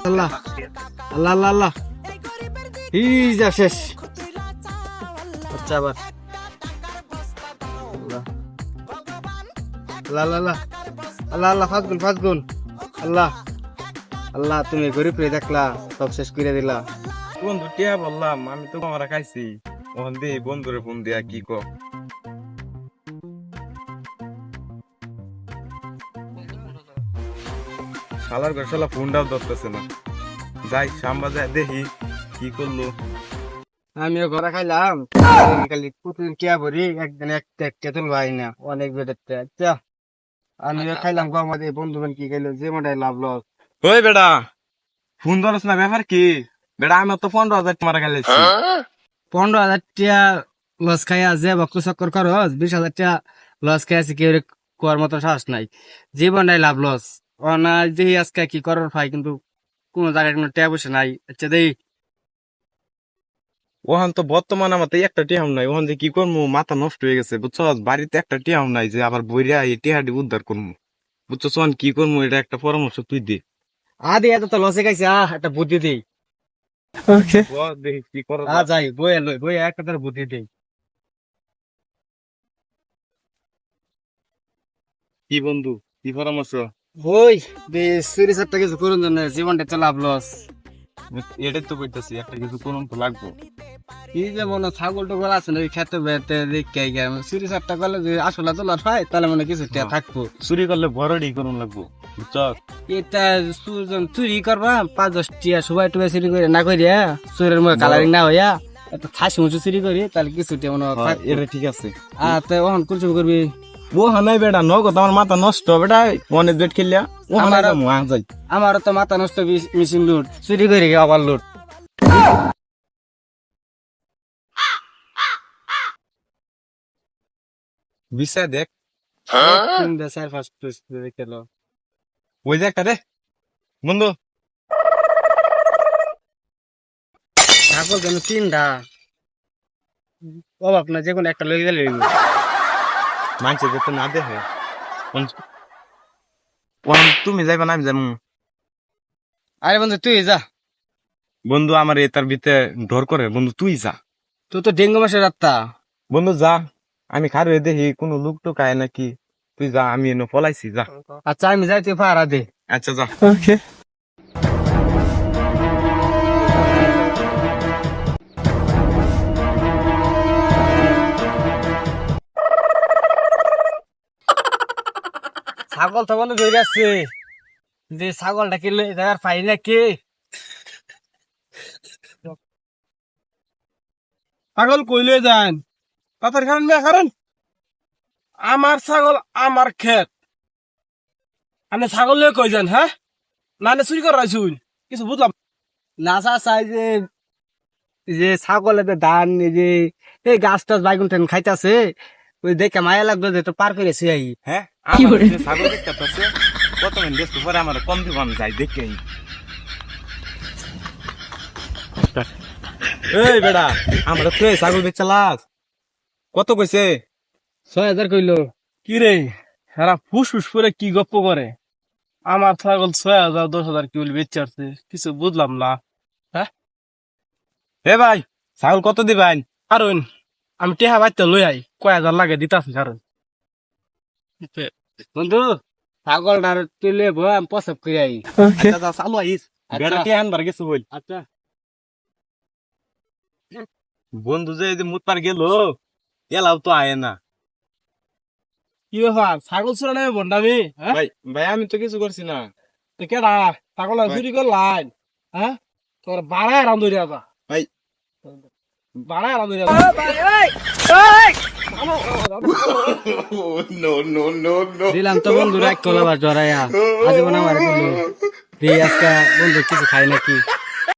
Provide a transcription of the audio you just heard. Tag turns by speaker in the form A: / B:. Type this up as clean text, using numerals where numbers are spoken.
A: আল্লাহ আল্লাহ আল্লাহ আল্লাহ যা শেষ। আচ্ছা আবার আল্লাহ আল্লাহ আল্লাহ আল্লাহ আল্লাহ ফাজগুন ফাজগুন আল্লাহ আল্লাহ তুমি গরিব রে দেখলা সব শেষ করে দিলা।
B: বন্ধু টিয়া বললাম আমি তো আমরা খাইছি ওখান দিয়ে বন্ধুরে ফোন দিয়া কি কো শালার ঘর শালা ফোনটাও ধরতেছে না। যাই সাম্বা যায় দেখি কি করলো।
A: আমিও ঘরে খাইলাম খালি প্রতিদিন টিয়া ভরি একদিন একটা তুল ভাই না অনেক বেটারটা। আচ্ছা আমিও খাইলাম গমাদে বন্ধু বান কি খাইলো যে মোটাই লাভ লস।
B: ওই বেটা ফোন ধরস না ব্যাপার কি বেটা আমার তো 15,000 টাকা খাইছি।
A: 15,000 টাকা লস খাইয়া যে বক্ত চক্কর করস 20,000 টাকা লস খাইয়াছি কেউ করার মতো সাহস নাই জীবনটাই লাভ লস। না দেখি আজকে কি করার ভাই কিন্তু কোন জায়গায় কোনো টাকা বসে নাই। আচ্ছা দেই
B: ওখান তো বর্তমান আমার তো একটা টিহাম নাই ওখান যে কি করবো মাথা নষ্ট হয়ে গেছে বুঝছো। বাড়িতে একটা টিহাম নাই যে আবার বইরা এই টিহাটি উদ্ধার করবো বুঝছো। সোহান কি করবো এটা একটা পরামর্শ তুই দে।
A: আদি এত তো লসে খাইছে একটা বুদ্ধি দেই।
B: দেখি কি করা
A: যাই বইয়া লই বইয়া একটা তার বুদ্ধি দেই।
B: কি বন্ধু কি পরামর্শ।
A: ওই চুরি চারটা কিছু করুন জন্য জীবনটা তো লাভ লস।
B: এটাই তো বলতেছি একটা কিছু করুন তো লাগবো।
A: কি যে মনে ছাগল টগল আছে না খেতে বেতে দেখে চুরি চারটা করলে যদি আসলে তোলার হয় তাহলে মনে কিছু টিয়া থাকবো।
B: চুরি করলে বড়ডি করুন লাগবো বুঝছো।
A: এটা চুরি করবা 5-10 টিয়া সবাই টুবাই চুরি করে না করিয়া চোরের মুখে কালারিং না হইয়া একটা খাসি মুচু চুরি করি তাহলে কিছু টিয়া মনে হয়
B: এটা ঠিক আছে।
A: তো ওখান কুলচুম করবি
B: ও হানাই বেটা নগদ আমার মাথা নষ্ট বেটা অনেক বেট খেললিয়া ও হানাই যাই।
A: আমারও তো মাথা নষ্ট মেশিন লুট চুরি করে আবার লুট।
B: বিষয় দেখ
A: 4-5 খেলো
B: ওই যে একটা রে বন্ধু
A: ছাগল কেন 3টা অভাব না যে কোনো একটা লই গেলে
B: মানছে যেতে না দেখে তুমি যাইবা না আমি যাবো।
A: আরে বন্ধু তুই যা।
B: বন্ধু আমার এটার ভিতরে ডর করে বন্ধু তুই যা।
A: তুই তো ডেঙ্গু মাসের রাত্তা
B: বন্ধু যা আমি খার হয়ে দেখি কোনো লোক টোক আয় নাকি তুই যা আমি এনে পলাইছি যা।
A: আচ্ছা আমি যাই তুই পাহারা দে।
B: আচ্ছা যা।
A: ছাগল তো বন্ধু ধরে আসছে যে ছাগলটা কিনলে দেখার পাই না কে
C: ছাগল কইলে যান তাদের কারণ কারণ আমার ছাগল আমার ক্ষেত আপনি ছাগল লিয়ে কই যান হ্যাঁ না চুরি করাইছুন কিছু বুঝলাম
A: নাসা চাই যে যে ছাগল এতে ধান যে এই গাছ টাছ বাইগুন টেন খাইতেছে ওই দেখে মায়া লাগবে যে তো পার করেছি আই।
B: হ্যাঁ আমার যে ছাগল দেখতে পাচ্ছে কত মিনিট দেখতে পরে আমার কম দিব আমি যাই দেখে এই বেটা আমরা তো ছাগল বেচে লাস কত কইছে
A: 6,000 কইলো।
C: কি রে হেরা ফুস ফুস করে কি গপ্প করে আমার ছাগল 6,000 10,000 কি বলে বেচে আসছে কিছু বুঝলাম না।
B: হে ভাই ছাগল কত দিবেন।
C: কারণ আমি টেহা বাইতে লই আই কয় হাজার লাগে দিতাছি কারণ
A: বন্ধু ছাগলটার তুলে বই আমি প্রসব করে আই।
B: আচ্ছা যা চালু আইস বেটা কে আনবার গেছে বল।
A: আচ্ছা
B: বন্ধু যে এই যে মুত পার গেল এলাও তো আয় না।
C: কি ব্যাপার ছাগল চুরা নেবে বন্ডামি হ্যাঁ
B: ভাই ভাই আমি তো কিছু করছি না।
C: তো কেডা ছাগল চুরি করলাই হ্যাঁ তোর বাড়ায় রাম ধরে আবা
B: ভাই
C: বাড়ায় রাম ধরে
A: দিলাম তো বন্ধু রাখ কলাবার জড়াইয়া আজীবন আমার দিল আজকে বন্ধু কিছু খাই নাকি।